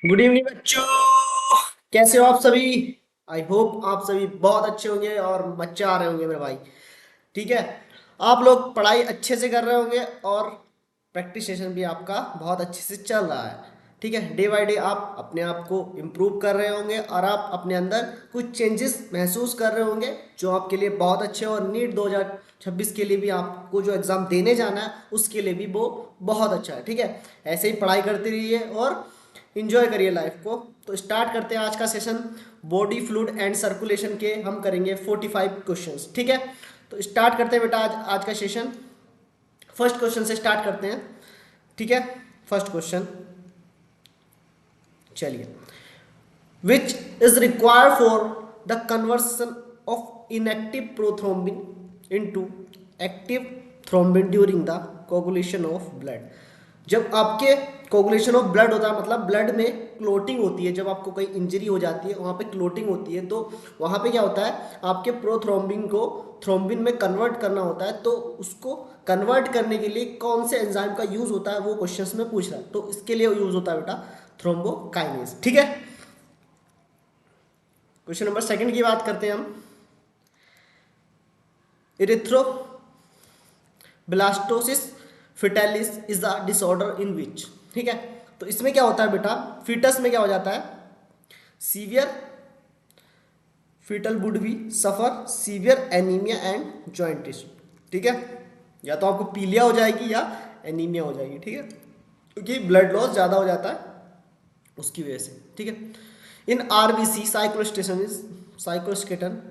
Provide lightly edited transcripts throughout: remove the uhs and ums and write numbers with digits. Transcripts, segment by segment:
Good evening बच्चों। कैसे हो आप सभी? आई होप आप सभी बहुत अच्छे होंगे और मजे आ रहे होंगे मेरे भाई। ठीक है। आप लोग पढ़ाई अच्छे से कर रहे होंगे और प्रैक्टिस सेशन भी आपका बहुत अच्छे से चल रहा है। ठीक है, डे बाय डे आप अपने आप को इम्प्रूव कर रहे होंगे और आप अपने अंदर कुछ चेंजेस महसूस कर रहे होंगे जो आपके लिए बहुत अच्छे हैं, और नीट 2026 के लिए भी आपको जो एग्ज़ाम देने जाना है उसके लिए भी वो बहुत अच्छा है। ठीक है, ऐसे ही पढ़ाई करते रहिए और इंजॉय करिए लाइफ को। तो स्टार्ट करते हैं आज का session. Body fluid and circulation के हम करेंगे 45 क्वेश्चंस। ठीक है, तो स्टार्ट करते हैं बेटा आज का सेशन। फर्स्ट क्वेश्चन से स्टार्ट करते हैं। ठीक है, फर्स्ट क्वेश्चन, चलिए। Which is required for the conversion of inactive prothrombin into active thrombin during the coagulation of blood. जब आपके कोगुलेशन ऑफ ब्लड होता है, मतलब ब्लड में क्लोटिंग होती है, जब आपको कोई इंजरी हो जाती है वहाँ पे क्लोटिंग होती है, तो वहाँ पे क्या होता है, आपके प्रोथ्रोम्बिन को थ्रोम्बिन में कन्वर्ट करना होता है। तो उसको कन्वर्ट करने के लिए कौन से एंजाइम का यूज़ होता है वो क्वेश्चन में पूछ रहा है। तो इसके लिए यूज़ होता है बेटा थ्रोम्बोकाइनेज। ठीक है, क्वेश्चन नंबर सेकंड की बात करते हैं हम। Erythroblastosis fetalis is the disorder in which. ठीक है, तो इसमें क्या होता है बेटा, फीटस में क्या हो जाता है, severe foetal would be suffer severe anaemia and jaundice. ठीक है, या तो आपको पीलिया हो जाएगी या एनीमिया हो जाएगी। ठीक है, क्योंकि ब्लड लॉस ज़्यादा हो जाता है उसकी वजह से। ठीक है, in RBC cytoskeleton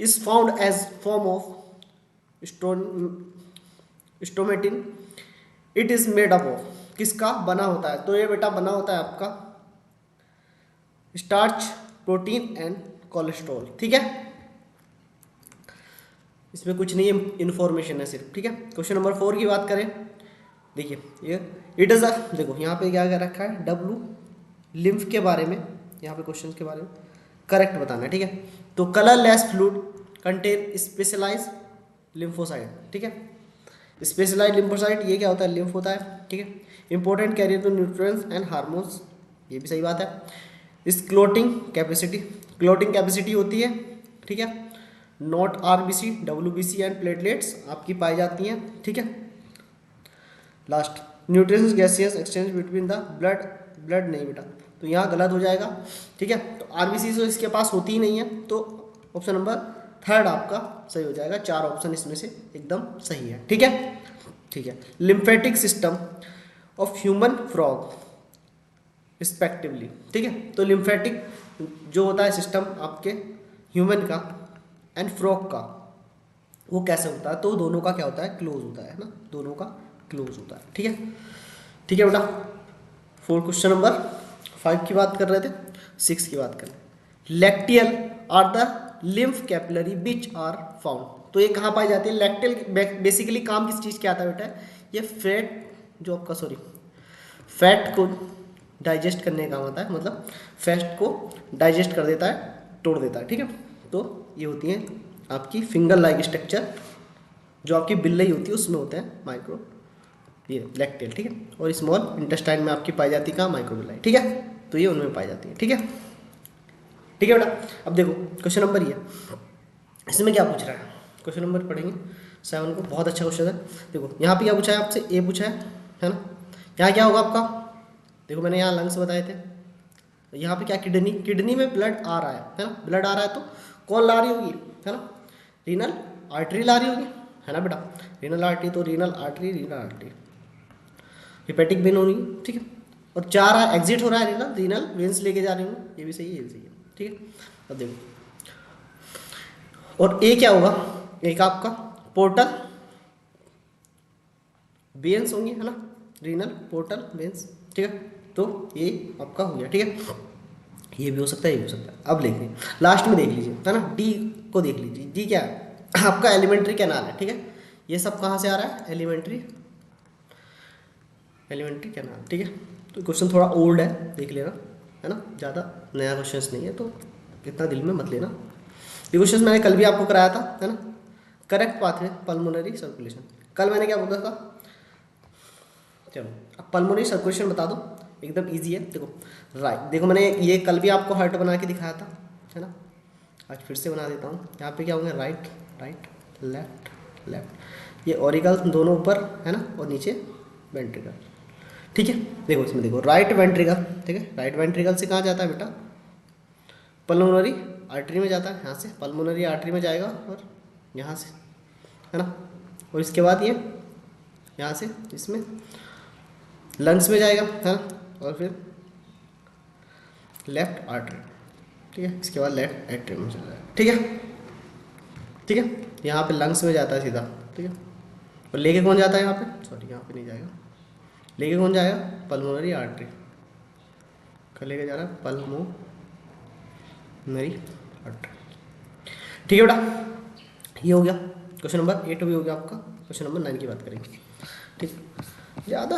is found as form of stomatin. It is made up of, किसका बना होता है, तो ये बेटा बना होता है आपका स्टार्च, प्रोटीन एंड कोलेस्ट्रॉल। ठीक है, इसमें कुछ नहीं है, इन्फॉर्मेशन है सिर्फ। ठीक है, क्वेश्चन नंबर 4 की बात करें। देखिए ये इट इज़ अ, देखो यहाँ पे क्या क्या रखा है, डब्लू लिम्फ के बारे में, यहाँ पे क्वेश्चन के बारे में करेक्ट बताना है। ठीक है, तो colourless fluid contain specialise lymphocyte. ठीक है, स्पेशलाइज लिम्फोसाइट ये क्या होता है, लिम्फ होता है। ठीक है, important carrier to nutrients and hormones, ये भी सही बात है। इस क्लोटिंग कैपेसिटी होती है। ठीक है, not RBC, WBC and platelets आपकी पाई जाती हैं। ठीक है, last nutrients gaseous exchange between the blood, blood नहीं बेटा, तो यहाँ गलत हो जाएगा। ठीक है, तो आरबीसी तो इसके पास होती ही नहीं है, तो ऑप्शन नंबर थर्ड आपका सही हो जाएगा। चार ऑप्शन इसमें से एकदम सही है। ठीक है, ठीक है, lymphatic system of human frog respectively. ठीक है, तो लिम्फेटिक जो होता है सिस्टम आपके ह्यूमन का एंड फ्रॉग का, वो कैसे होता है, तो दोनों का क्या होता है, क्लोज होता है ना, दोनों का क्लोज होता है। ठीक है, ठीक है बेटा। फोर क्वेश्चन नंबर 5 की बात कर रहे थे, 6 की बात कर रहे हैं। Lacteal are the lymph capillary which are found, तो ये कहाँ पाई जाती है, लैक्टियल बेसिकली काम किस चीज़ के आता है बेटा, ये फैट जो आपका फैट को डाइजेस्ट करने का काम आता है, मतलब फैट को डाइजेस्ट कर देता है, तोड़ देता है। ठीक है, तो ये होती है आपकी फिंगर लाइक स्ट्रक्चर, जो आपकी बिल्ली होती है उसमें होते हैं माइक्रो, ये लैक्टियल। ठीक है, और स्मॉल इंटेस्टाइन में आपकी पाई जाती है कहाँ, माइक्रोबिलाई। ठीक है, तो ये उनमें पाई जाती है। ठीक है, ठीक है बेटा। अब देखो क्वेश्चन नंबर ये, इसमें क्या पूछ रहा है, क्वेश्चन नंबर पढ़ेंगे 7 को, बहुत अच्छा क्वेश्चन है। देखो यहाँ पे क्या पूछा है आपसे, ए पूछा है ना। यहाँ क्या होगा आपका, देखो मैंने यहाँ लंग्स बताए थे, यहाँ पे क्या, किडनी में ब्लड आ रहा है ना, ब्लड आ रहा है तो कौन ला रही होगी, है ना, रीनल आर्टरी ला रही होगी, है ना बेटा, रीनल आर्टरी, तो रीनल आर्टरी हिपेटिक वेन होनी। ठीक है, और जा रहा है, एग्जिट हो रहा है रीनल, वेन्स लेके जा रही हूँ, ये भी सही है, ये भी सही है। ठीक है, अब देखो, और ए क्या होगा, एक आपका पोर्टल वेन्स होंगे, है ना, रीनल पोर्टल वेन्स। ठीक है, तो ये आपका हो गया। ठीक है, ये भी हो सकता है, ये भी हो सकता है। अब लिख लीजिए, लास्ट में देख लीजिए, है ना, डी को देख लीजिए। डी क्या है आपका, एलिमेंट्री कैनाल है। ठीक है, ये सब कहाँ से आ रहा है, एलिमेंट्री कैनाल। ठीक है, तो क्वेश्चन थोड़ा ओल्ड है, देख लेना, है ना, ज़्यादा नया क्वेश्चन नहीं है, तो इतना दिल में मत लेना। ये क्वेश्चन मैंने कल भी आपको कराया था, है ना, करेक्ट पाथवे पल्मोनरी सर्कुलेशन, कल मैंने क्या बोला था। चलो अब पल्मोनरी सर्कुलेशन बता दो, एकदम इजी है। देखो राइट, देखो मैंने ये कल भी आपको हार्ट बना के दिखाया था, है ना, आज फिर से बना देता हूँ। यहाँ पे क्या होंगे, राइट राइट, लेफ्ट लेफ्ट, ये ऑरिकल दोनों ऊपर है ना, और नीचे वेंट्रिकल, ठीक है। देखो इसमें देखो राइट वेंट्रिकल, ठीक है, राइट वेंट्रिकल से कहाँ जाता है बेटा, पल्मोनरी आर्टरी में जाता है, यहाँ से पल्मोनरी आर्टरी में जाएगा और यहाँ से, है ना, और इसके बाद ये यहाँ से इसमें लंग्स में जाएगा, है ना, और फिर लेफ्ट आर्टरी, ठीक है, इसके बाद लेफ्ट एट्रियम में चला जाएगा, ठीक है, ठीक है, यहाँ पे लंग्स में जाता है सीधा, ठीक है, और लेके कौन जाता है यहाँ पे, सॉरी यहाँ पे नहीं जाएगा, लेके कौन जाएगा, पल्मोनरी आर्टरी, कल लेके जा रहा है पल्मोनरी आर्टरी, ठीक है बेटा, ये हो गया क्वेश्चन नंबर 8 भी हो गया आपका। क्वेश्चन नंबर 9 की बात करेंगे, ठीक, ज़्यादा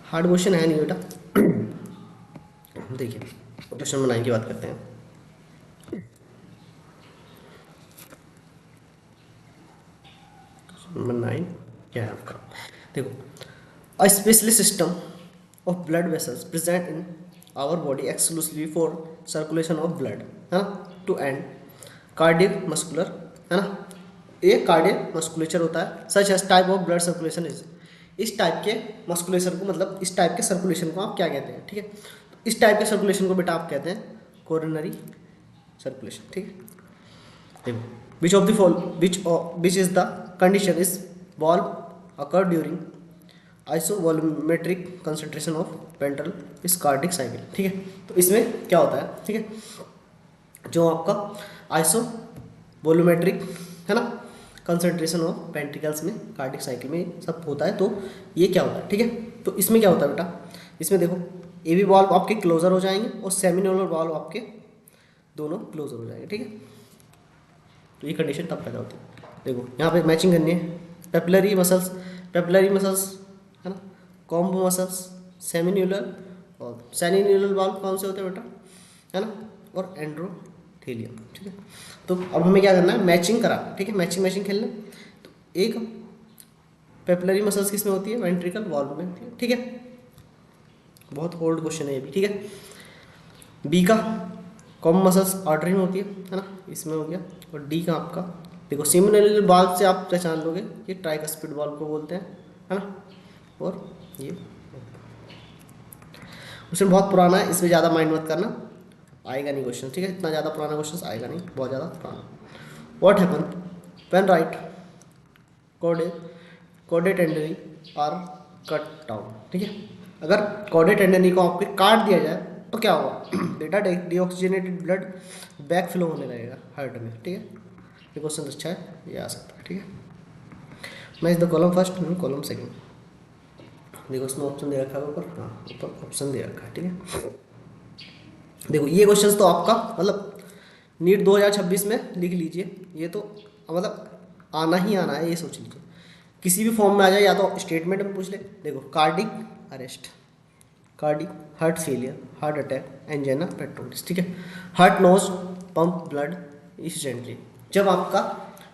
हार्ड क्वेश्चन है नहीं बेटा। देखिए क्वेश्चन नंबर 9 की बात करते हैं। नंबर 9 क्या है आपका, देखो, a specially system of blood vessels present in our body exclusively for circulation of blood, है ना, टू एंड कार्डियक मस्कुलर, है ना, ये कार्डियक मस्कुलेचर होता है, such as type of blood circulation is, इस टाइप के मस्कुलेशन को, मतलब इस टाइप के सर्कुलेशन को आप क्या कहते हैं, ठीक है, तो इस टाइप के सर्कुलेशन को बेटा आप कहते हैं कोरोनरी सर्कुलेशन, ठीक है। देखो which of the fall which is the condition is valve occur during isovolumetric concentration of ventral is cardiac cycle, ठीक है, तो इसमें क्या होता है, ठीक है, जो आपका आइसोवॉल्यूमेट्रिक, है ना, कंसंट्रेशन ऑफ वेंट्रिकल्स में कार्डिक साइकिल में सब होता है, तो ये क्या होता है, ठीक है, तो इसमें क्या होता है बेटा, इसमें देखो ए बी वाल्व आपके क्लोजर हो जाएंगे और सेमिनोलर वाल्व आपके दोनों क्लोजर हो जाएंगे, ठीक है, तो ये कंडीशन तब पैदा होती है। देखो यहाँ पे मैचिंग करनी है, पेपिलरी मसल्स है ना, कॉम्बो मसल्स, सेमिन्यूलर और सेनिन्यूलर वाल्व कौन से होते हैं बेटा, है ना, और एंड्रोथेलियम, ठीक है। तो अब हमें क्या करना है, मैचिंग करा, ठीक है, मैचिंग खेलना। तो एक पेपिलरी मसल्स किस में होती है, वेंट्रिकल वाल्व में होती है, ठीक है, बहुत ओल्ड क्वेश्चन है ये भी, ठीक है। बी का कॉम्बो मसल्स आर्टरी में होती है ना, इसमें हो गया, और डी का आपका देखो सेमिनोलर वाल्व से आप पहचान लोगे, ये ट्राइकस्पिड वाल्व को बोलते हैं, है ना, और ये क्वेश्चन बहुत पुराना है, इसमें ज़्यादा माइंड मत करना, आएगा नहीं क्वेश्चन, ठीक है, इतना ज़्यादा पुराना क्वेश्चन आएगा नहीं, बहुत ज़्यादा पुराना। What happen when right chordae tendineae are cut down, ठीक है, अगर कॉर्डे टेंडनी को आपके काट दिया जाए तो क्या होगा बेटा, डीऑक्सीजनेटेड ब्लड बैक फ्लो होने लगेगा हार्ट में, ठीक है, ये क्वेश्चन अच्छा है, ये आ सकता है, ठीक है। मैं इस the column first column second, देखो उसमें ऑप्शन दे रखा है ऊपर, हाँ ऊपर ऑप्शन दे रखा है, ठीक है। देखो ये क्वेश्चंस तो आपका मतलब नीट 2026 में लिख लीजिए, ये तो मतलब आना ही आना है, ये सोच लीजिए, किसी भी फॉर्म में आ जाए, या तो स्टेटमेंट में पूछ ले, देखो cardiac arrest, cardiac heart failure, heart attack, angina pectoris, ठीक है, heart knows pump blood efficiently, जब आपका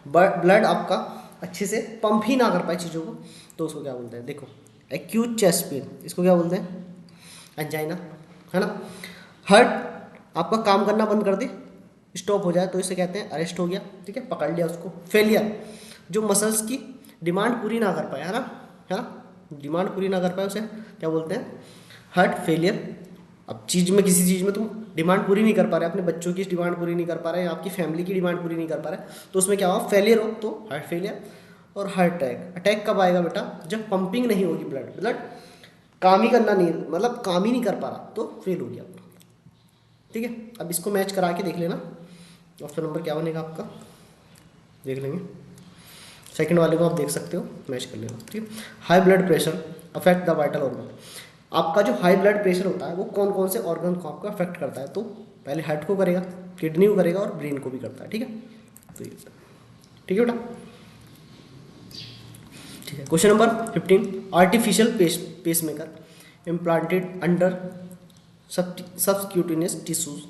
ब्लड आपका अच्छे से पंप ही ना कर पाए चीज़ों को, तो उसको क्या बोलते हैं, देखो एक्यूट चेस्ट पेन, इसको क्या बोलते हैं, एंजाइना, है ना, हार्ट आपका काम करना बंद कर दे, स्टॉप हो जाए, तो इसे कहते हैं अरेस्ट हो गया, ठीक है, पकड़ लिया उसको। फेलियर, जो मसल्स की डिमांड पूरी ना कर पाए, है ना, डिमांड पूरी ना कर पाए, उसे क्या बोलते हैं, हार्ट फेलियर। अब चीज़ में, किसी चीज़ में तुम डिमांड पूरी नहीं कर पा रहे, अपने बच्चों की डिमांड पूरी नहीं कर पा रहे, आपकी फैमिली की डिमांड पूरी नहीं कर पा रहे, तो उसमें क्या हुआ, फेलियर हो, तो हार्ट फेलियर। और हार्ट अटैक, अटैक कब आएगा बेटा, जब पंपिंग नहीं होगी, ब्लड काम ही करना नहीं, मतलब काम ही नहीं कर पा रहा, तो फेल हो गया, ठीक है। अब इसको मैच करा के देख लेना, ऑप्शन नंबर क्या बनेगा आपका, देख लेंगे, सेकंड वाले को आप देख सकते हो, मैच कर लेना, ठीक है। High blood pressure affect the vital organ, आपका जो हाई ब्लड प्रेशर होता है वो कौन कौन से ऑर्गन को आपका अफेक्ट करता है, तो पहले हार्ट को करेगा, किडनी को करेगा, और ब्रेन को भी करता है, ठीक है, तो ये ठीक है बेटा, ठीक है। Question number 15, artificial pacemaker implanted under subcutaneous tissues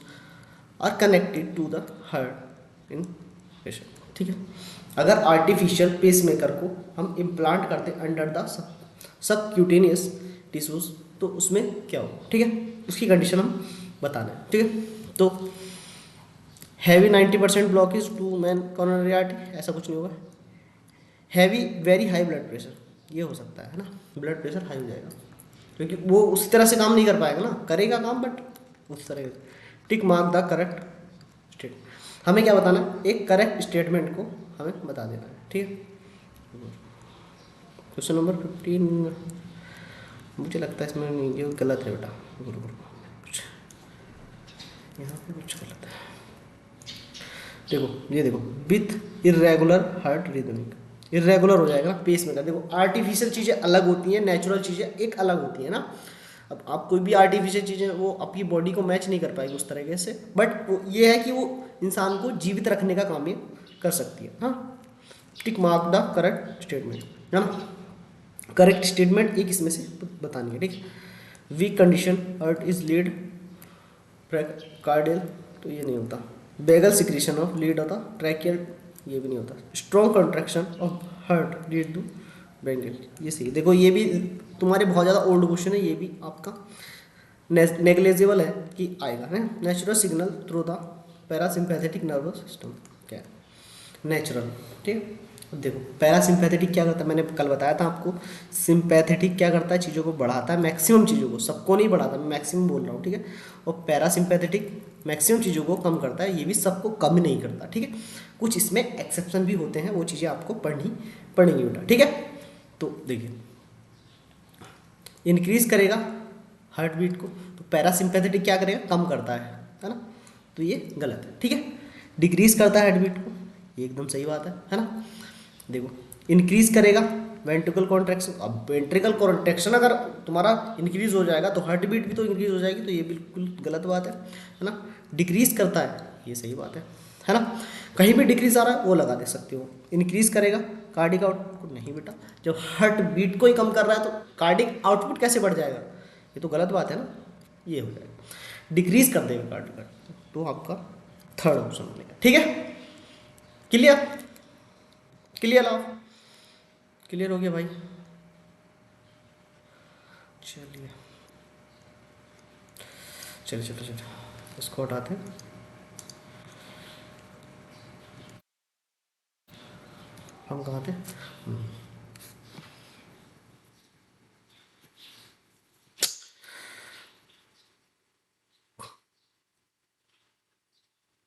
are connected to the heart in patient, ठीक है, अगर आर्टिफिशियल पेसमेकर को हम इम्प्लांट करते अंडर द सबक्यूटेनियस टिश्यूज तो उसमें क्या हो, ठीक है, उसकी कंडीशन हम बताना है, ठीक है। तो heavy 90% blockage to main coronary artery, ऐसा कुछ नहीं होगा। Heavy very high blood pressure, ये हो सकता है ना, ब्लड प्रेशर हाई हो जाएगा, क्योंकि वो उस तरह से काम नहीं कर पाएगा ना, करेगा काम बट उस तरह से। Tick mark the correct state, हमें क्या बताना है, एक करेक्ट स्टेटमेंट को हमें बता देना है, ठीक है। क्वेश्चन नंबर 15, मुझे लगता है इसमें नहीं, ये गलत है बेटा, कुछ यहाँ पे कुछ गलत है। देखो ये देखो, with irregular heart rhythmic, irregular हो जाएगा पेस में का। देखो आर्टिफिशियल चीज़ें अलग होती हैं, नेचुरल चीज़ें एक अलग होती है ना। अब आप कोई भी आर्टिफिशियल चीज़ें वो आपकी बॉडी को मैच नहीं कर पाएगी उस तरीके से, बट वो ये है कि वो इंसान को जीवित रखने का काम ये कर सकती है। हाँ, tick mark the correct statement, है ना, करेक्ट स्टेटमेंट एक इसमें से बतानी है, ठीक है। Weak condition heart is lead cardial, तो ये नहीं होता। बेगल सिक्रीशन ऑफ लीड होता ट्रैकियल, ये भी नहीं होता। Strong contraction of heart lead to vagal, ये सही। देखो ये भी तुम्हारे बहुत ज़्यादा ओल्ड क्वेश्चन है, ये भी आपका नेग्लेजिबल है कि आएगा, है natural signal through the parasympathetic nervous system, क्या है नेचुरल, ठीक है। अब देखो पैरासिम्पैथेटिक क्या करता है, मैंने कल बताया था आपको। सिंपैथेटिक क्या करता है, चीज़ों को बढ़ाता है, मैक्सिमम चीज़ों को, सबको नहीं बढ़ाता, मैं मैक्सिमम बोल रहा हूँ, ठीक है। और पैरासिम्पैथेटिक मैक्सिमम चीज़ों को कम करता है, ये भी सबको कम नहीं करता, ठीक है। कुछ इसमें एक्सेप्शन भी होते हैं, वो चीज़ें आपको पढ़नी पड़ेंगी बेटा, ठीक है। तो देखिए इंक्रीज करेगा हार्ट बीट को, तो पैरासिम्पैथेटिक क्या करेगा, कम करता है ना, तो ये गलत है, ठीक है। डिक्रीज करता है हार्ट बीट को, ये एकदम सही बात है ना। देखो इंक्रीज करेगा वेंट्रिकल कॉन्ट्रैक्शन, अब वेंट्रिकल कॉन्ट्रैक्शन अगर तुम्हारा इंक्रीज हो जाएगा तो हार्ट बीट भी तो इंक्रीज हो जाएगी, तो ये बिल्कुल गलत बात है ना। डिक्रीज करता है, ये सही बात है ना। कहीं भी डिक्रीज आ रहा है वो लगा दे सकते हो। इंक्रीज करेगा कार्डिक आउटपुट, नहीं बेटा, जब हार्ट बीट को ही कम कर रहा है तो कार्डिक आउटपुट कैसे बढ़ जाएगा, ये तो गलत बात है ना, ये हो जाएगा। डिक्रीज कर देगा कार्डिक आउटपुट, तो आपका थर्ड ऑप्शन बनेगा, ठीक है। क्लियर, क्लियर आओ, क्लियर हो गया भाई, चलिए चलिए चलो चलो इसको हटाते हैं। हम कहाँ थे,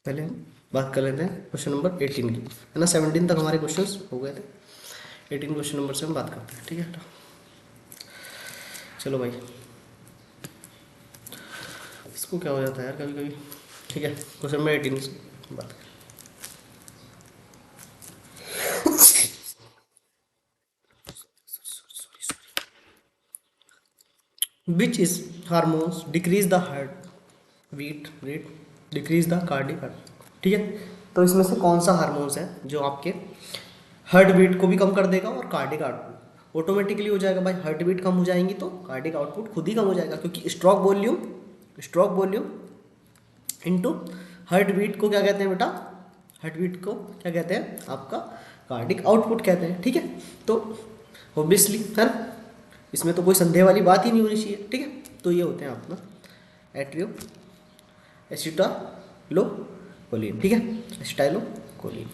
पहले हम बात कर लेते हैं क्वेश्चन नंबर 18 की, है ना। 17 तक हमारे क्वेश्चंस हो गए थे, 18 क्वेश्चन नंबर से हम बात करते हैं, ठीक है। चलो भाई, इसको क्या हो जाता है यार कभी कभी, ठीक है। क्वेश्चन नंबर 18 से बात करें। Which is hormones decrease the heart beat rate, decrease the cardiac, ठीक है। तो इसमें से कौन सा हार्मोन्स है जो आपके हार्ट बीट को भी कम कर देगा और कार्डिक आउटपुट ऑटोमेटिकली हो जाएगा भाई। हार्ट बीट कम हो जाएंगी तो कार्डिक आउटपुट खुद ही कम हो जाएगा, क्योंकि stroke volume into heart beat को क्या कहते हैं बेटा, हार्ट बीट को क्या कहते हैं, आपका कार्डिक आउटपुट कहते हैं, ठीक है। तो ऑब्वियसली है ना, इसमें तो कोई संदेह वाली बात ही नहीं होनी चाहिए, ठीक है। तो ये होते हैं अपना एट्रियो एसिटाइलोकोलिन, ठीक है, एसिटाइलोकोलिन,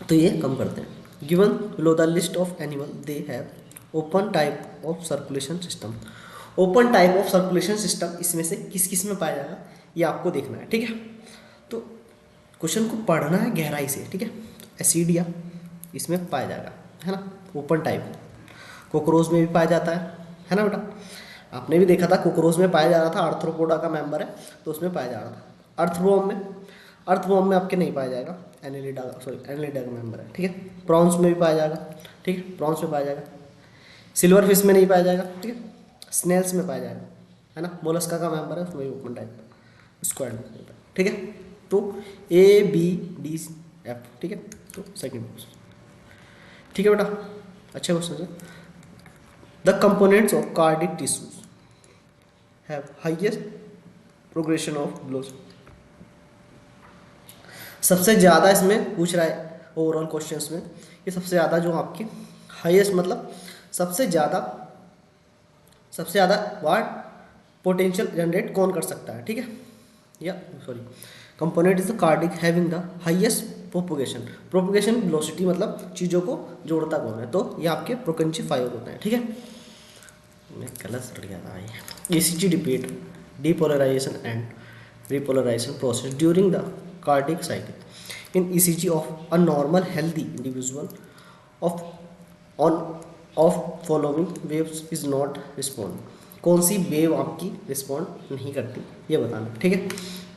तो ये कम करते हैं। Given below the list of animal they have open type of circulation system, open type of circulation system इसमें से किस किस में पाया जाएगा ये आपको देखना है, ठीक है। तो क्वेश्चन को पढ़ना है गहराई से, ठीक है। तो एसिडिया इसमें पाया जाएगा, है ना, ओपन टाइप। कॉकरोच में भी पाया जाता है ना बेटा, आपने भी देखा था कॉकरोच में पाया जा रहा था, आर्थ्रोपोडा का मेंबर है तो उसमें पाया जा रहा था। अर्थवॉर्म में आपके नहीं पाया जाएगा, एनेलिडा का मेंबर है, ठीक है। प्रॉन्स में भी पाया जाएगा, ठीक है, प्रॉन्स में पाया जाएगा। सिल्वर फिश में नहीं पाया जाएगा, ठीक है। स्नेल्स में पाया जाएगा, है ना, मोलस्का का मेंबर है, उसमें भी ओपन टाइप स्क्वाड में, ठीक है। तो ABDF, ठीक है। तो सेकेंड क्वेश्चन, ठीक है बेटा, अच्छा क्वेश्चन है। The components of cardiac tissues have highest progression of gloss, सबसे ज़्यादा इसमें पूछ रहा है ओवरऑल क्वेश्चंस में, ये सबसे ज़्यादा जो आपके हाईएस्ट मतलब सबसे ज़्यादा सबसे ज़्यादा वाट पोटेंशियल जनरेट कौन कर सकता है, ठीक है, या sorry, component is the cardiac having the highest propagation velocity, मतलब चीज़ों को जोड़ता कौन है, तो ये आपके प्रोकेंची फाइबर होते हैं, ठीक है। मैं गलत पढ़ गया था ये। ECG depict depolarisation and repolarization process during the cardiac cycle. In ECG of a normal healthy individual, of on of following waves is not respond. कौन सी वेव आपकी रिस्पॉन्ड नहीं करती ये बताना, ठीक है।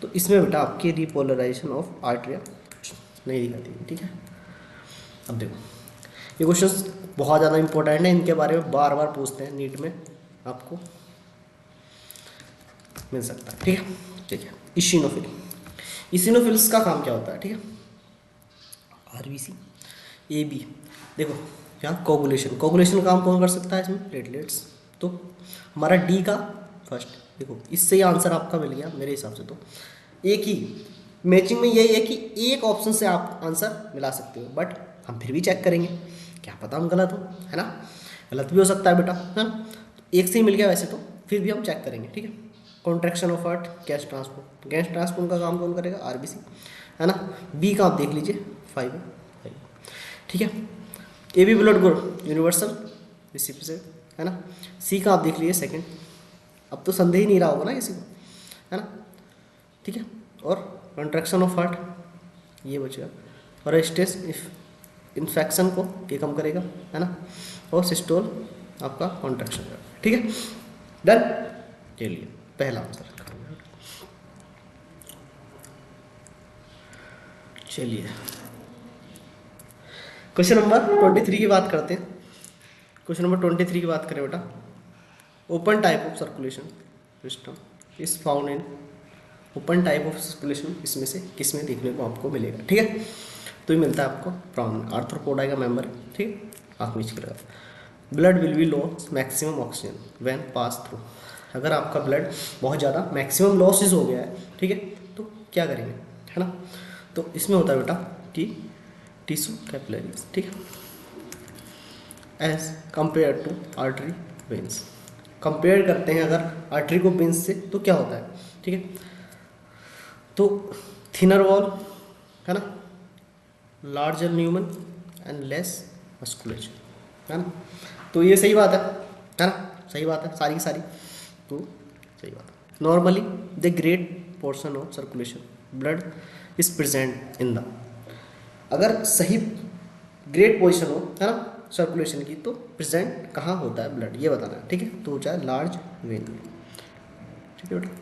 तो इसमें बेटा आपकी रिपोलराइजेशन ऑफ आर्टरिया नहीं दिखाती है, ठीक है। अब देखो ये क्वेश्चन बहुत ज़्यादा इंपॉर्टेंट है, इनके बारे में बार बार पूछते हैं, नीट में आपको मिल सकता है, ठीक है। ठीक है, इसिनोफिल, इसिनोफिल्स का काम क्या होता है, ठीक है। आरबीसी, एबी, देखो यहाँ कोगुलेशन काम कौन कर सकता है इसमें, प्लेटलेट्स। तो हमारा डी का फर्स्ट, देखो इससे ही आंसर आपका मिल गया मेरे हिसाब से। तो एक ही मैचिंग में यही है कि एक ऑप्शन से आप आंसर मिला सकते हो, बट हम फिर भी चेक करेंगे, क्या पता हम गलत हो, है ना, गलत भी हो सकता है बेटा, है ना। एक से ही मिल गया वैसे तो, फिर भी हम चेक करेंगे, ठीक है। Contraction of heart, gas transport का काम कौन करेगा, आरबीसी, है ना। बी का आप देख लीजिए फाइबर, ठीक है। A B blood group universal recipient, है ना। सी का आप देख लीजिए सेकंड, अब तो संदेह ही नहीं रहा होगा ना किसी को, है ना, ठीक है। और कॉन्ट्रैक्शन ऑफ हार्ट ये बचेगा, और स्ट्रेस इन्फेक्शन को ये कम करेगा, है ना, और सिस्टोल आपका कॉन्ट्रैक्शन, ठीक है। डन, चलिए पहला आंसर, चलिए क्वेश्चन नंबर 23 की बात करते हैं। क्वेश्चन नंबर 23 की बात करें बेटा, open type of circulation system is found in, open type of circulation इसमें से किस में देखने को आपको मिलेगा, ठीक है। तो ये मिलता है आपको प्राउन आर्थ्रोपोडा का मेंबर, ठीक है, आँख नीचे करेगा। Blood will be loss maximum oxygen when pass through, अगर आपका ब्लड बहुत ज़्यादा मैक्सिमम लॉसेस हो गया है, ठीक है, तो क्या करेंगे, है ना। तो इसमें होता है बेटा कि टिश्यू कैपिलरीज, ठीक है, as compare to artery veins, compare करते हैं अगर आर्टरी को वेन्स से तो क्या होता है, ठीक है। तो थिनर वॉल, है ना, larger lumen and less musculature, है ना। तो ये सही बात है ना, सही बात है सारी की सारी, तो सही बात है। Normally the great portion of circulation blood is present in the, अगर सही ग्रेट पोजीशन हो, है ना, सर्कुलेशन की, तो प्रेजेंट कहाँ होता है ब्लड ये बताना है, ठीक है। तो हो जाए लार्ज वेन, ठीक है बेटा।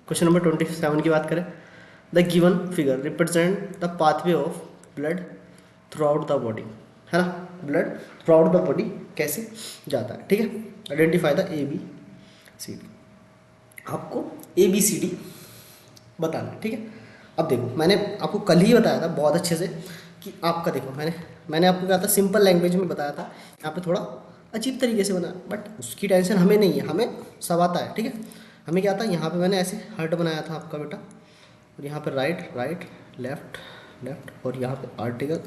क्वेश्चन नंबर 27 की बात करें, the given figure represent the pathway of blood throughout the body, है ना, blood throughout the body कैसे जाता है, ठीक है। Identify the A B C D, आपको ए बी सी डी बताना है, ठीक है। अब देखो मैंने आपको कल ही बताया था बहुत अच्छे से कि आपका देखो मैंने आपको कहा था सिंपल लैंग्वेज में बताया था, यहाँ पे थोड़ा अजीब तरीके से बना, बट उसकी टेंशन हमें नहीं है, हमें सब आता है, ठीक है। हमें क्या आता है, यहाँ पे मैंने ऐसे हार्ट बनाया था आपका बेटा, और यहाँ पे राइट लेफ्ट, और यहाँ पे आर्टिकल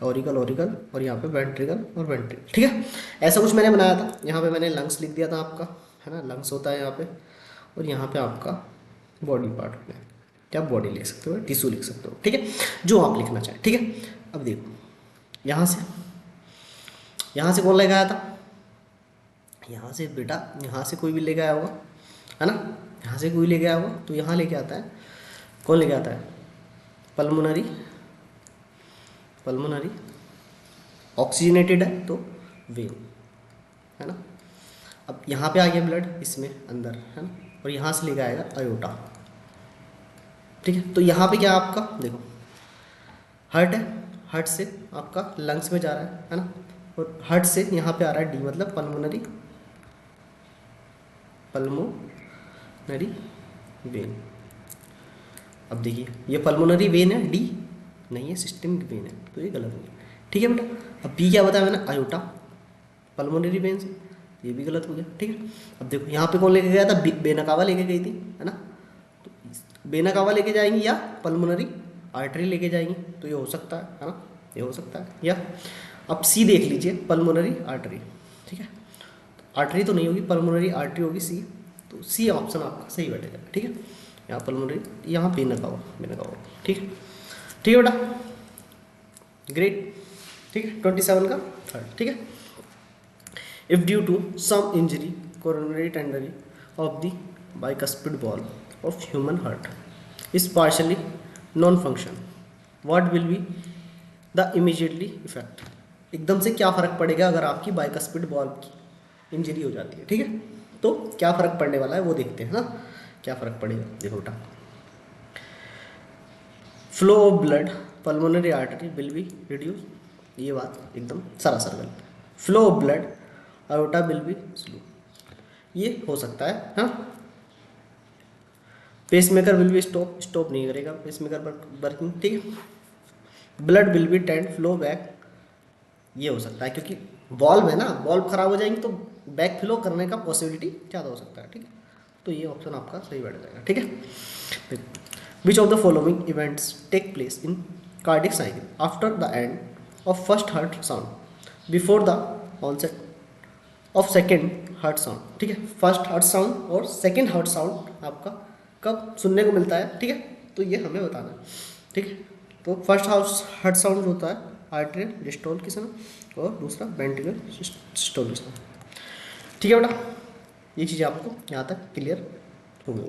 ऑरिकल, और यहाँ पे वेंट्रिकल और वेंट्रिकल, ठीक है। ऐसा कुछ मैंने बनाया था। यहाँ पे मैंने लंग्स लिख दिया था आपका, है ना, लंग्स होता है यहाँ पे, और यहाँ पे आपका बॉडी पार्ट में क्या बॉडी लिख सकते हो, टिश्यू लिख सकते हो, ठीक है, जो आप लिखना चाहें, ठीक है। अब देखो यहाँ से कौन लेके आया था, यहाँ से बेटा, यहाँ से कोई भी लेके आया होगा, है ना, यहाँ से कोई लेके आया होगा, तो यहाँ लेके आता है, कौन लेके आता है, पल्मोनरी ऑक्सीजनेटेड है तो वेन, है ना। अब यहाँ पे आ गया ब्लड इसमें अंदर, है ना, और यहाँ से लेके आएगा आयोटा, ठीक है। तो यहाँ पे क्या आपका देखो हार्ट है, हार्ट से आपका लंग्स में जा रहा है ना, और हार्ट से यहाँ पे आ रहा है डी, मतलब पल्मोनरी वेन। अब देखिए ये पल्मोनरी वेन है, डी नहीं है, सिस्टमिक वेन है, तो ये गलत हो गया, ठीक है बेटा। अब बी क्या बताया मैंने, आयोटा पल्मोनरी वेन से, ये भी गलत हो गया, ठीक है। अब देखो यहाँ पे कौन लेके गया था, बेनकावा लेके गई थी, है ना, तो बेनकावा लेके जाएंगी या पल्मोनरी आर्टरी लेके जाएंगी, तो ये हो सकता है ना, ये हो सकता है। या अब सी देख लीजिए, पल्मोनरी आर्टरी, ठीक है। तो आर्टरी तो नहीं होगी, पल्मोनरी आर्टरी होगी सी, तो सी ऑप्शन आपका सही बैठेगा। ठीक है, यहाँ पल्मोनरी, यहाँ वेन का हुआ। ठीक है, ठीक है बेटा, ग्रेट। ठीक है, 27 का थर्ड। ठीक है, if due to some injury coronary artery of the bicuspid wall of human heart is partially non-function, what will be the immediately effect? एकदम से क्या फ़र्क पड़ेगा अगर आपकी बाइकस्पिड वॉल्व की इंजरी हो जाती है। ठीक है, तो क्या फ़र्क पड़ने वाला है वो देखते हैं ना, क्या फ़र्क पड़ेगा। देखो बेटा, flow of blood pulmonary artery will be reduce, ये बात एकदम सरासर गलत। Flow of blood aorta will be slow, ये हो सकता है। हाँ, पेसमेकर विल बी स्टॉप नहीं करेगा पेसमेकर वर्किंग। ठीक है, blood will be tend flow back, ये हो सकता है क्योंकि वॉल्व है ना, वॉल्व खराब हो जाएंगी तो बैक फ्लो करने का पॉसिबिलिटी ज़्यादा हो सकता है। ठीक है, तो ये ऑप्शन आपका सही बैठ जाएगा। ठीक है, which of the following events take place in cardiac cycle after the end of first heart sound before the onset of second heart sound. ठीक है, फर्स्ट हार्ट साउंड और सेकेंड हार्ट साउंड आपका कब सुनने को मिलता है। ठीक है, तो ये हमें बताना है। ठीक है, तो फर्स्ट हार्ट साउंड होता है आर्टेरियल डिस्टोल के समय और दूसरा वेंट्रिकुलर सिस्टोल के समय। ठीक है बेटा, ये चीज़ें आपको यहाँ तक क्लियर हो गई।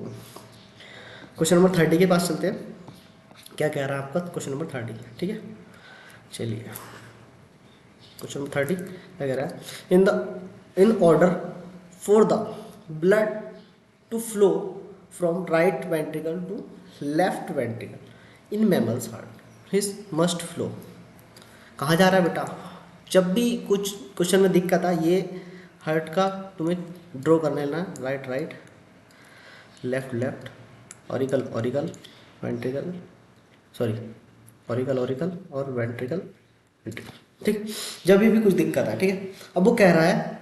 क्वेश्चन नंबर 30 के पास चलते हैं, क्या कह रहा है आपका क्वेश्चन नंबर 30। ठीक है, चलिए क्वेश्चन नंबर 30 क्या कह रहा है, in order for the blood to flow from right ventricle to left ventricle in mammals heart his must flow. कहाँ जा रहा है बेटा, जब भी कुछ क्वेश्चन में दिक्कत आ, ये हार्ट का तुम्हें ड्रॉ करने लेना, right right, left left, auricle auricle, ventricle, sorry auricle auricle और वेंट्रिकल वेंट्रिकल। ठीक, जब भी कुछ दिक्कत है। ठीक है, अब वो कह रहा है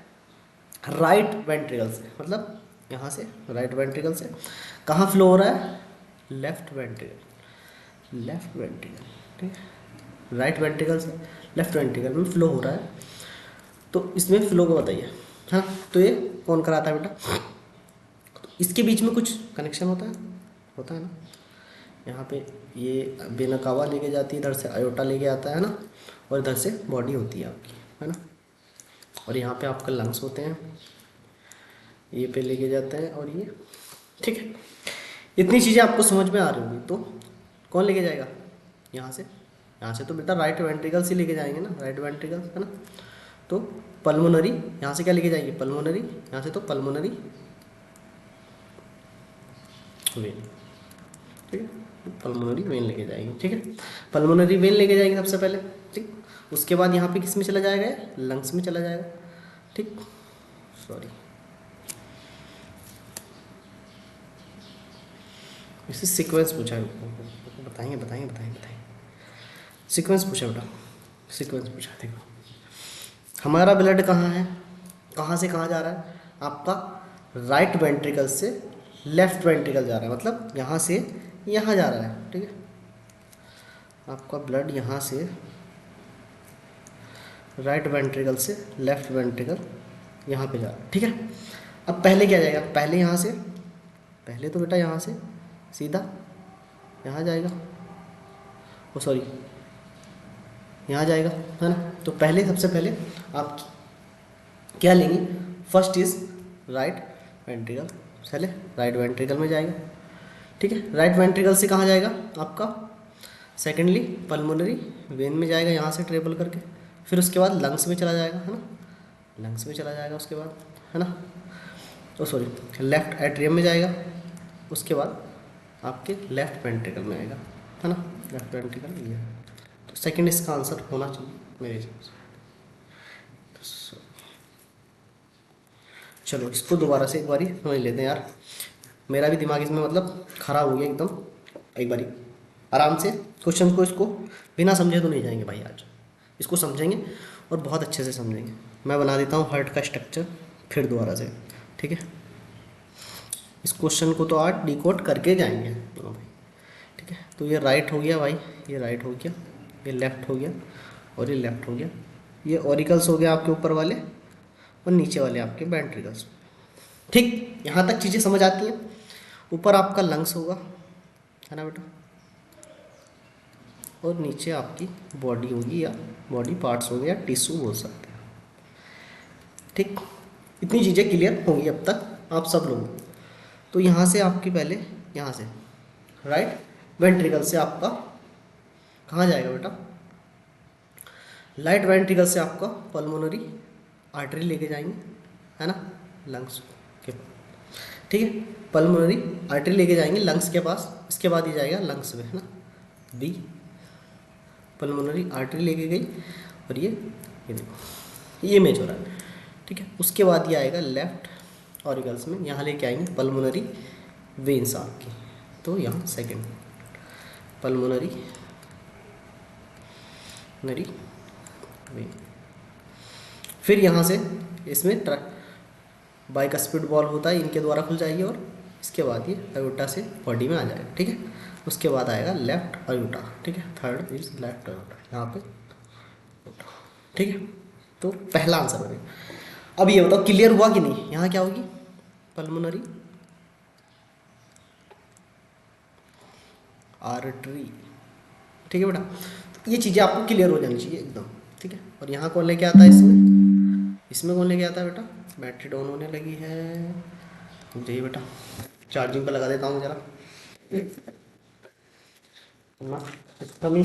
राइट वेंट्रिकल से, मतलब यहाँ से राइट वेंट्रिकल से कहाँ फ्लो हो रहा है, लेफ्ट वेंट्रिकल, लेफ्ट वेंट्रिकल। ठीक है, राइट वेंट्रिकल से लेफ्ट वेंट्रिकल में फ्लो हो रहा है, तो इसमें फ्लो को बताइए। हाँ, तो ये कौन कराता है बेटा, तो इसके बीच में कुछ कनेक्शन होता है ना, यहाँ पे ये वेना कावा लेके जाती है, इधर से अयोटा लेके आता है ना, और इधर से बॉडी होती है आपकी, है ना, और यहाँ पे आपका लंग्स होते हैं, ये पे लेके जाते हैं और ये। ठीक है, इतनी चीज़ें आपको समझ में आ रही होंगी, तो कौन लेके जाएगा यहाँ से तो बेटा राइट वेंट्रिकल से लेके जाएंगे ना, राइट वेंट्रिकल, है ना, तो पल्मोनरी यहाँ से क्या लेके जाएंगे, पल्मोनरी, यहाँ से तो पल्मोनरी वेन। ठीक है, पल्मोनरी वेन लेके जाएंगे। ठीक है, पल्मोनरी वेन लेके जाएंगे सबसे पहले। ठीक, उसके बाद यहाँ पे किस में चला जाएगा, लंग्स में चला जाएगा। ठीक, सॉरी, इसे सीक्वेंस पूछा है, बताएंगे सीक्वेंस पूछा बेटा, सीक्वेंस पूछा। देखो हमारा ब्लड कहाँ है, कहाँ से कहाँ जा रहा है, आपका राइट वेंट्रिकल से लेफ्ट वेंट्रिकल जा रहा है, मतलब यहाँ से यहाँ जा रहा है। ठीक है, आपका ब्लड यहाँ से राइट वेंट्रिकल से लेफ्ट वेंट्रिकल यहाँ पे जा रहा है। ठीक है, अब पहले क्या जाएगा, पहले यहाँ से, पहले तो बेटा यहाँ से सीधा यहाँ जाएगा, ओ सॉरी यहाँ जाएगा, है ना, तो पहले सबसे पहले आप क्या लेंगे, फर्स्ट इज राइट वेंट्रिकल, चले राइट वेंट्रिकल में जाएगा। ठीक है, राइट वेंट्रिकल से कहाँ जाएगा आपका, सेकेंडली पल्मोनरी वेन में जाएगा, यहाँ से ट्रेवल करके, फिर उसके बाद लंग्स में चला जाएगा, है ना, लंग्स में चला जाएगा उसके बाद, है ना, ओ सॉरी लेफ्ट एट्रियम में जाएगा, उसके बाद आपके लेफ्ट वेंट्रिकल में आएगा, है ना, लेफ्ट वेंट्रिकल ये, तो सेकंड इसका आंसर होना चाहिए मेरे हिसाब से। चलो इसको दोबारा से एक बारी समझ लेते हैं यार, मेरा भी दिमाग इसमें मतलब ख़राब हो गया एकदम। एक बारी आराम से क्वेश्चन को, इसको बिना समझे तो नहीं जाएंगे भाई, आज इसको समझेंगे और बहुत अच्छे से समझेंगे। मैं बना देता हूँ हार्ट का स्ट्रक्चर फिर दोबारा से। ठीक है, इस क्वेश्चन को तो आज डिकोड करके जाएंगे भाई। ठीक है, तो ये राइट हो गया भाई, ये राइट हो गया, ये लेफ़्ट हो गया और ये लेफ़्ट हो गया, ये ऑरिकल्स हो गया आपके ऊपर वाले, और नीचे वाले आपके वेंट्रिकल्स। ठीक, यहाँ तक चीज़ें समझ आती हैं। ऊपर आपका लंग्स होगा, है ना बेटा, और नीचे आपकी बॉडी होगी या बॉडी पार्ट्स होंगे या टिश्यू बोल सकते हैं। ठीक, इतनी चीज़ें क्लियर होंगी अब तक आप सब लोग। तो यहाँ से आपकी पहले, यहाँ से राइट वेंट्रिकल से आपका कहाँ जाएगा बेटा, राइट वेंट्रिकल से आपका पल्मोनरी आर्टरी लेके जाएंगे, है ना, लंग्स के, ठीक है, पल्मोनरी आर्टरी लेके जाएंगे लंग्स के पास। इसके बाद ये जाएगा लंग्स में, है ना, बी पल्मोनरी आर्टरी लेके गई और ये देखो ये इमेज हो रहा है, ठीक है। उसके बाद ये आएगा लेफ्ट ऑरिकल्स में, यहाँ लेके आएंगे पल्मोनरी वेन्स आपकी। तो यहाँ सेकंड पल्मोनरी नरी वेन, फिर यहाँ से इसमें बाइकस्पिड वॉल होता है, इनके द्वारा खुल जाएगी और इसके बाद ये अयोटा से बॉडी में आ जाएगा, ठीक है। उसके बाद आएगा लेफ्ट अयोटा, ठीक है, थर्ड इज लेफ्ट अयोटा यहाँ पे, ठीक है। तो पहला आंसर बनेगा। अब ये बताओ क्लियर हुआ कि नहीं, यहाँ क्या होगी पल्मोनरी आर्टरी, ठीक है बेटा। तो ये चीज़ें आपको क्लियर हो जानी चाहिए एकदम, ठीक है। और यहाँ कौन लेके आता है इसमें कौन लेके आता है बेटा, बैटरी डाउन होने लगी है, मुझे बेटा चार्जिंग पे लगा देता हूँ जरा, इसका भी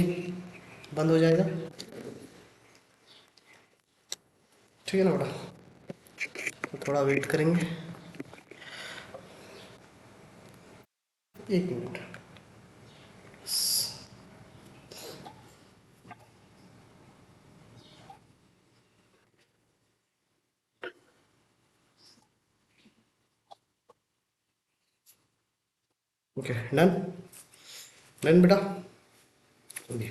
बंद हो जाएगा, ठीक है ना बेटा। तो थोड़ा वेट करेंगे, एक मिनट। ओके डन, डन बेटा, okay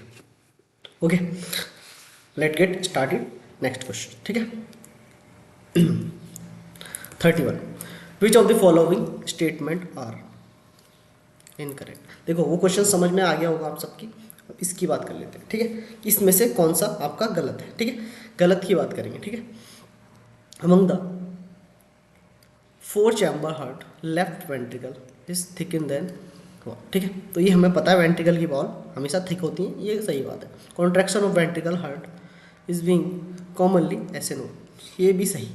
okay, let get started. Next question, ठीक है। 31 which of the following statement are incorrect. देखो वो क्वेश्चन समझ में आ गया होगा आप सबकी, इसकी बात कर लेते हैं, ठीक है। इसमें से कौन सा आपका गलत है, ठीक है, गलत की बात करेंगे, ठीक है। Among the 4 chamber heart left ventricle is thicken than, ठीक है। तो ये हमें पता है वेंट्रिकल की वॉल हमेशा थिक होती है, ये सही बात है। Contraction of ventricle heart is being commonly SNO, ये भी सही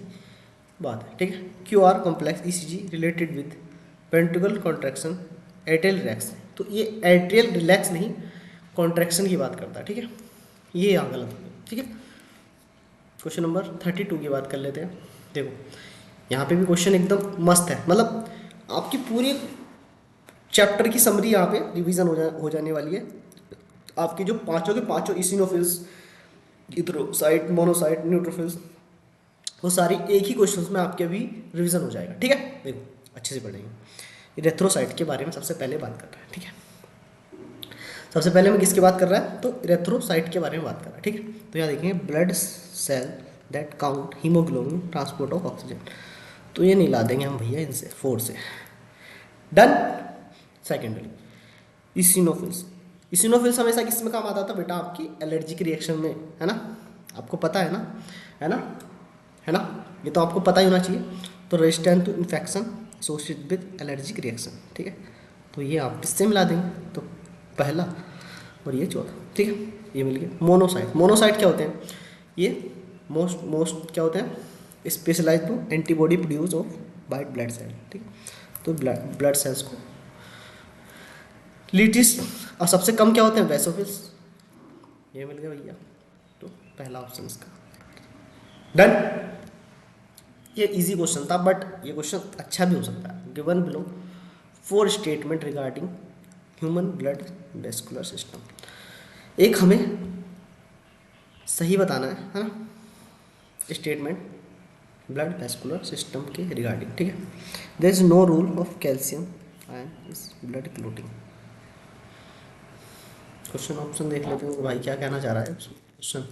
बात है, ठीक है। Q R complex ECG related with ventricle contraction atrial relax, तो ये एट्रियल रिलैक्स नहीं कॉन्ट्रैक्शन की बात करता है, ठीक है। ये यहाँ गलत हो गया, ठीक है। क्वेश्चन नंबर 32 की बात कर लेते हैं। देखो यहाँ पे भी क्वेश्चन एकदम मस्त है, मतलब आपकी पूरी चैप्टर की समरी यहाँ पे रिवीजन हो जाने वाली है। आपके जो पांचों के पांचों इसिनोफिल्स, इथ्रोसाइट, मोनोसाइट, न्यूट्रोफिल्स, वो सारी एक ही क्वेश्चन में आपके अभी रिवीजन हो जाएगा, ठीक है। देखो अच्छे से पढ़ेंगे। इरेथ्रोसाइट के बारे में सबसे पहले बात कर रहा है, ठीक है। सबसे पहले मैं किसकी बात कर रहा है, तो इरेथ्रोसाइट के बारे में बात कर रहा है, ठीक है। तो यहाँ देखेंगे blood cell that count haemoglobin transport of oxygen, तो ये नहीं ला देंगे हम भैया इनसे 4 से, डन। सेकेंडली इसिनोफिल्स, इसिनोफिल्स हमेशा किस में काम आता था बेटा, आपकी एलर्जिक रिएक्शन में, है ना, आपको पता है ना, है ना, है ना, ये तो आपको पता ही होना चाहिए। तो resistant to infection associated with allergic reaction, ठीक है। तो ये आप इससे मिला देंगे, तो पहला और ये चौथा, ठीक है, ये मिल गया। मोनोसाइट, मोनोसाइट क्या होते हैं, ये मोस्ट क्या होते हैं, specialised to antibody produce of white blood cell, ठीक है। तो ब्लड सेल्स को लीटिस, और सबसे कम क्या होते हैं वैसोफिल्स, ये मिल गया भैया। तो पहला ऑप्शन इसका डन। ये इजी क्वेश्चन था, बट ये क्वेश्चन अच्छा भी हो सकता है। Given below 4 statement regarding human blood vascular system, एक हमें सही बताना है ना, स्टेटमेंट ब्लड वेस्कुलर सिस्टम के रिगार्डिंग, ठीक है। There is no rule of calcium and is blood clotting. Question option देख लेते हैं भाई क्या कहना चाह रहा है। Question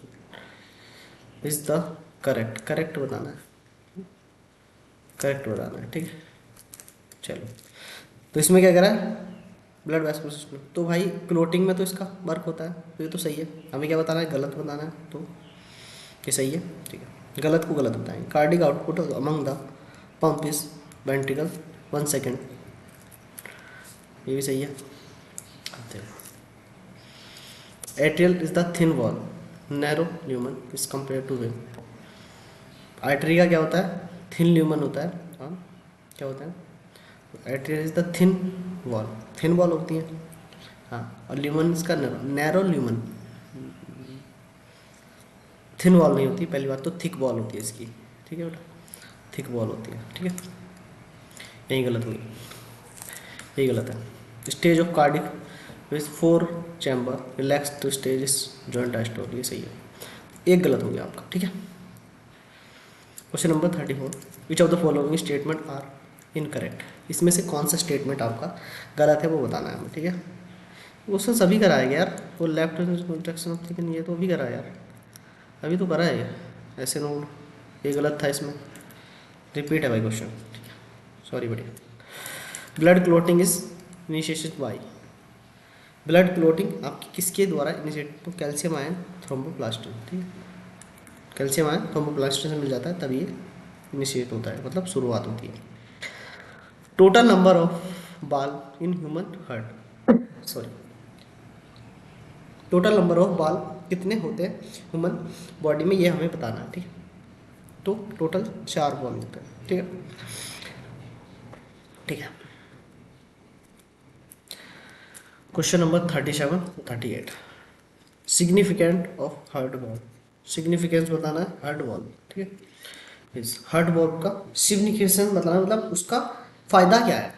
is the correct, correct बताना है, करेक्ट बताना है, ठीक है। चलो तो इसमें क्या कह रहा है, ब्लड वेस्कुलर सिस्टम, तो भाई क्लोटिंग में तो इसका वर्क होता है, तो ये तो सही है। हमें क्या बताना है, गलत बताना है, तो ये सही है, ठीक है। गलत को गलत बताएंगे। Cardiac output among the pump is ventricle 1 second, ये भी सही है। Atrial is the thin wall, narrow lumen is compare to vein. Artery का क्या होता है? थिन ल्यूमन होता है। हाँ, क्या होता है? Atrial is the thin wall होती है। हाँ, और ल्यूमन इसका नैरो ल्यूमन। थिन वॉल नहीं होती, पहली बात तो थिक वॉल होती है इसकी, ठीक है बेटा, थिक वॉल होती है, ठीक है। यही गलत हुई, यही गलत है। Stage of cardiac with 4 chamber relaxed stage is joint diastole, ये सही है। एक गलत हो गया आपका, ठीक है। Question number 34, which of the following statement are incorrect. इसमें से कौन सा स्टेटमेंट आपका गलत है वो बताना है हमें, ठीक है। क्वेश्चन सभी कराएगा यार, वो लेफ्ट इंस्ट्रक्शन ऑफ थिंकिंग ये तो अभी करा यार, अभी तो करा है ऐसे नोट, ये गलत था इसमें, रिपीट है भाई क्वेश्चन, ठीक है, सॉरी बढ़िया। Blood clotting is initiated by, blood clotting आपकी किसके द्वारा इनिशिएट, तो कैल्शियम आयन थ्रोम्बोप्लास्टिन, ठीक है, कैल्शियम आयन थ्रोम्बोप्लास्टिन से मिल जाता है तभी ये इनिशिएट होता है, मतलब शुरुआत होती है। टोटल नंबर ऑफ बाल in human heart, sorry, total number of बाल कितने होते हैं ह्यूमन बॉडी में, ये हमें बताना है, ठीक है। तो टोटल 4 बॉल होते हैं, ठीक है, ठीक है। Question number 37 38, significant of heart wall, significance बताना है हार्ट वॉल, ठीक है। इस हार्ट वॉल का सिग्निफिकेंस बताना मतलब उसका फायदा क्या है,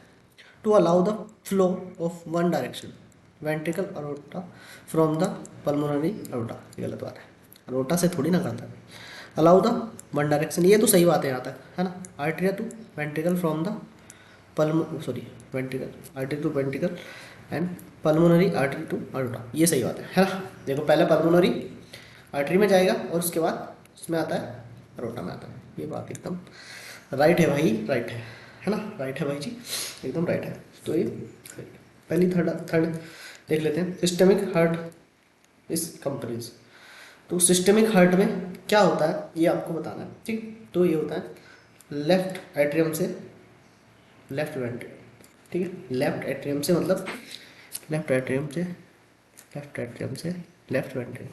to allow the flow of one direction ventricle aorta from the pulmonary aorta, ये गलत बात है, अरोटा से थोड़ी ना करता है, अलाउ द वन डायरेक्शन, ये तो सही बात है यहाँ तक, है ना। Arteria to ventricle from the ventricle, artery to ventricle and pulmonary artery to aorta, ये सही बात है ना। देखो पहले पल्मोनरी आर्टरी में जाएगा और उसके बाद उसमें आता है अरोटा में आता है, ये बात एकदम राइट है भाई, राइट है ना, राइट है भाई जी, एकदम राइट है। तो ये पहली थर्ड देख लेते हैं, सिस्टेमिक हार्ट इस कंपनीज। तो सिस्टेमिक हार्ट में क्या होता है ये आपको बताना है, ठीक। तो ये होता है लेफ्ट एट्रियम से लेफ्ट वेंट्रिकल, ठीक है, लेफ्ट एट्रियम से मतलब लेफ्ट एट्रियम से लेफ्ट एट्रियम से left ventricle,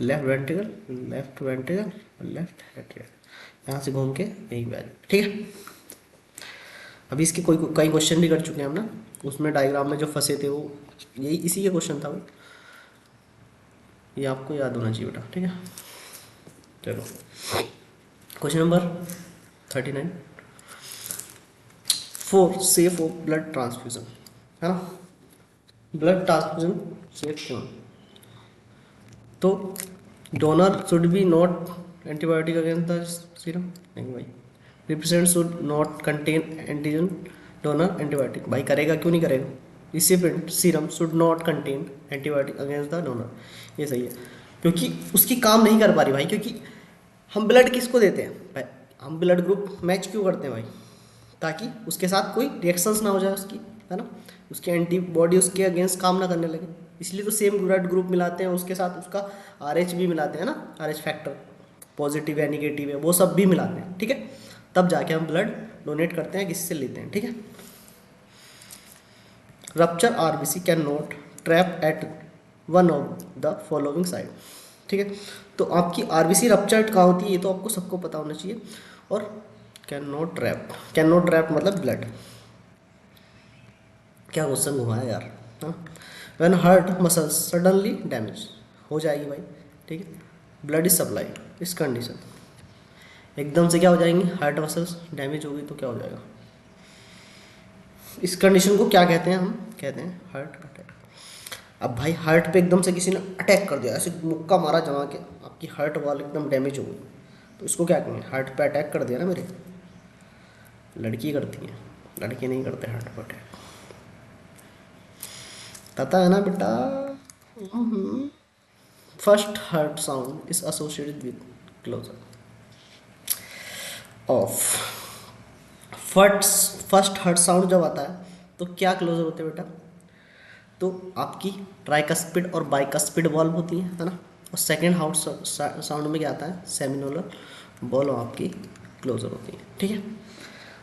left ventricle, left ventricle और लेफ्ट एट्रियम, यहाँ से घूम के यही वैल्यू, ठीक है। अभी इसके कई क्वेश्चन भी कर चुके हैं हम ना, उसमें डायग्राम में जो फंसे थे वो यही इसी के क्वेश्चन था वो, ये आपको याद होना चाहिए बेटा, ठीक है। चलो question number 39, 4 safe of blood transfusion, है ना। ब्लड ट्रांसफ्यूजन सेफ क्यों, तो donor should be not antibiotic against the serum, नहीं भाई, represent should not contain antigen donor antibiotic, भाई करेगा क्यों नहीं करेगा, recipient serum should not contain antibiotic against the donor, ये सही है, क्योंकि उसकी काम नहीं कर पा रही भाई, क्योंकि हम ब्लड किसको देते हैं भाई, हम ब्लड ग्रुप मैच क्यों करते हैं भाई, ताकि उसके साथ कोई रिएक्शंस ना हो जाए उसकी, है ना, उसकी एंटीबॉडी उसके अगेंस्ट काम ना करने लगे, इसलिए तो सेम ब्लड ग्रुप मिलाते हैं, उसके साथ उसका RH भी मिलाते हैं ना, RH फैक्टर पॉजिटिव है निगेटिव है वो सब भी मिलाते हैं, ठीक है, तब जाके हम ब्लड डोनेट करते हैं, किसी से लेते हैं, ठीक है। Rupture RBC can not trap at one of the following side, ठीक है। तो आपकी RBC रप्चर्ड कहाँ होती है ये तो आपको सबको पता होना चाहिए, और कैन नॉट ट्रैप मतलब ब्लड, क्या क्वेश्चन घुमाया यार, हाँ। When heart muscles suddenly damage हो जाएगी भाई, ठीक है, ब्लड इज सप्लाई, इस कंडीशन एकदम से क्या हो जाएंगी, हार्ट मसल्स डैमेज होगी तो क्या हो जाएगा, इस कंडीशन को क्या कहते हैं, हम कहते हैं हार्ट अटैक। अब भाई हार्ट पे एकदम से किसी ने अटैक कर दिया, ऐसे मुक्का मारा जमा के, आपकी हार्ट वाल एकदम डैमेज हो गई, तो इसको क्या कहेंगे, हार्ट पे अटैक कर दिया ना मेरे, लड़की करती हैं, लड़के नहीं करते हार्ट पे अटैक, पता है ना बेटा। First heart sound is associated with closure of, first heart sound जब आता है तो क्या क्लोजर होते हैं बेटा, तो आपकी ट्राइकस्पिड और बाइकस्पिड वॉल्व होती है ना, और सेकेंड हार्ट साउंड में क्या आता है, सेमिनोलर बॉल आपकी क्लोजर होती है, ठीक है।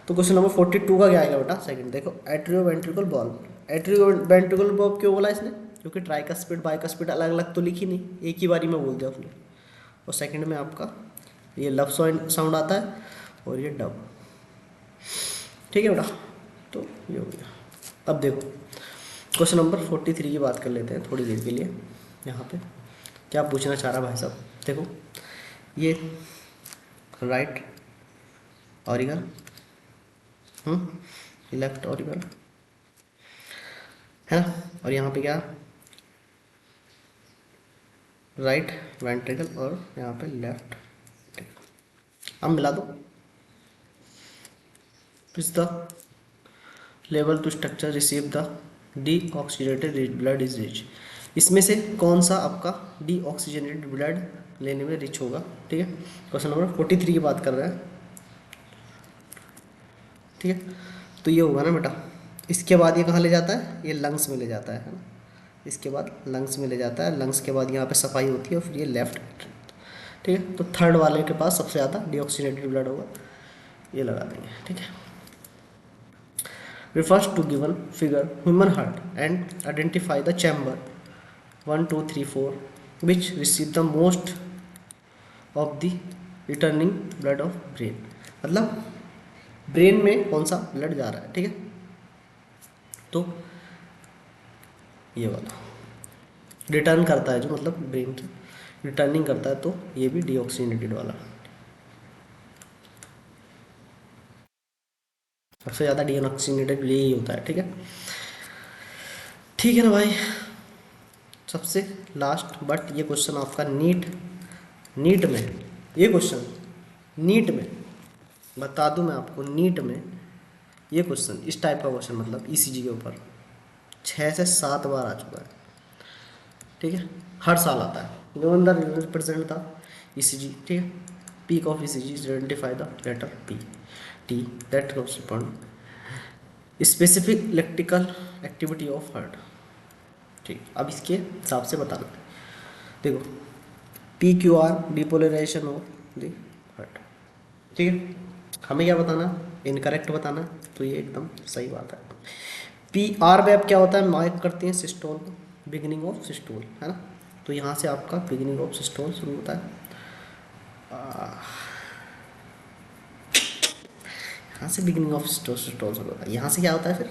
तो क्वेश्चन नंबर 42 का क्या आएगा बेटा, सेकंड देखो, atrio ventricle ball. Atrio ventricle ball क्यों बोला इसने, क्योंकि ट्राइकस्पिड बाइकस्पिड अलग अलग तो लिखी नहीं, एक ही बारी में बोल दिया उसने। और सेकंड में आपका ये लब साउंड आता है और ये डब, ठीक है बेटा। तो ये हो गया। अब देखो क्वेश्चन नंबर 43 की बात कर लेते हैं थोड़ी देर के लिए। यहाँ पे क्या पूछना चाह रहा भाई साहब, देखो ये राइट ऑरिगल, लेफ्ट ऑरिगल है ना, और यहाँ पे क्या राइट वेंट्रिकल और यहाँ पे लेफ्ट। अब मिला दो, is the level two structure receive the deoxygenated blood is rich. इसमें से कौन सा आपका डीऑक्सीजनेटेड ब्लड लेने में रिच होगा, ठीक है। क्वेश्चन नंबर 43 की बात कर रहे हैं, ठीक है। तो ये होगा ना बेटा, इसके बाद ये कहाँ ले जाता है, ये लंग्स में ले जाता है ना, इसके बाद लंग्स में ले जाता है, लंग्स के बाद यहाँ पे सफाई होती है और फिर ये लेफ्ट, ठीक है। तो थर्ड वाले के पास सबसे ज़्यादा डीऑक्सीजनेटेड ब्लड होगा, ये लगा देंगे, ठीक है। refers to given figure human heart and identify the chamber 1 2 3 4 which receive the most of the returning blood of brain। मतलब ब्रेन में कौन सा ब्लड जा रहा है, ठीक है। तो ये वाला रिटर्न करता है जो, मतलब ब्रेन की रिटर्निंग करता है, तो ये भी डीऑक्सीजनेटेड वाला सबसे ज़्यादा डीऑक्सीजनेटेड यही होता है, ठीक है। ठीक है ना भाई। सबसे लास्ट बट ये क्वेश्चन आपका नीट में, ये क्वेश्चन नीट में बता दूं मैं आपको, नीट में ये क्वेश्चन इस टाइप का क्वेश्चन मतलब ईसीजी के ऊपर 6 से 7 बार आ चुका है, ठीक है। हर साल आता है। Given the represent the ECG, ठीक है। Peak of ECG identify the letter P T that correspond specific electrical activity of heart, ठीक। अब इसके हिसाब से बताना, देखो P Q R depolarisation of the heart, ठीक है। हमें क्या बताना, इनकरेक्ट बताना, तो ये एकदम सही बात है। पी आर वेब क्या होता है, मार्क करते हैं सिस्टोल को, बिगिनिंग ऑफ सिस्टोल, है ना। तो यहाँ से आपका बिगिनिंग ऑफ सिस्टोल शुरू होता है, यहाँ से बिगिनिंग ऑफ सिस्टोल शुरू होता है। यहाँ से क्या होता है फिर,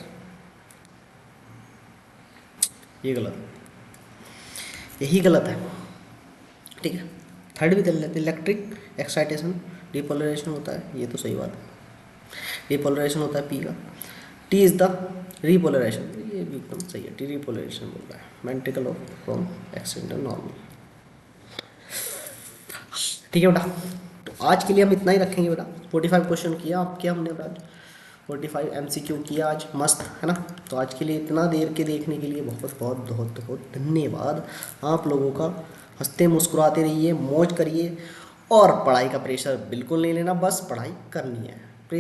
ये गलत, यही गलत है, ठीक है। थर्ड भी कर लेते, इलेक्ट्रिक एक्साइटेशन डिपोलराइजेशन होता है, ये तो सही बात है। डिपोलराइजेशन होता है पी का। टी इज द रिपोलराइजेशन, ये भी एकदम सही है, टी रिपोलराइजेशन बोल रहा है। Ventricle of from accidental normal, ठीक है बेटा। तो आज के लिए हम इतना ही रखेंगे बेटा। 45 क्वेश्चन किया आपके हमने आज, 45 MCQ किया आज, मस्त है ना। तो आज के लिए इतना देर के देखने के लिए बहुत बहुत बहुत बहुत धन्यवाद आप लोगों का। हंसते मुस्कुराते रहिए, मौज करिए, और पढ़ाई का प्रेशर बिल्कुल नहीं लेना, बस पढ़ाई करनी है।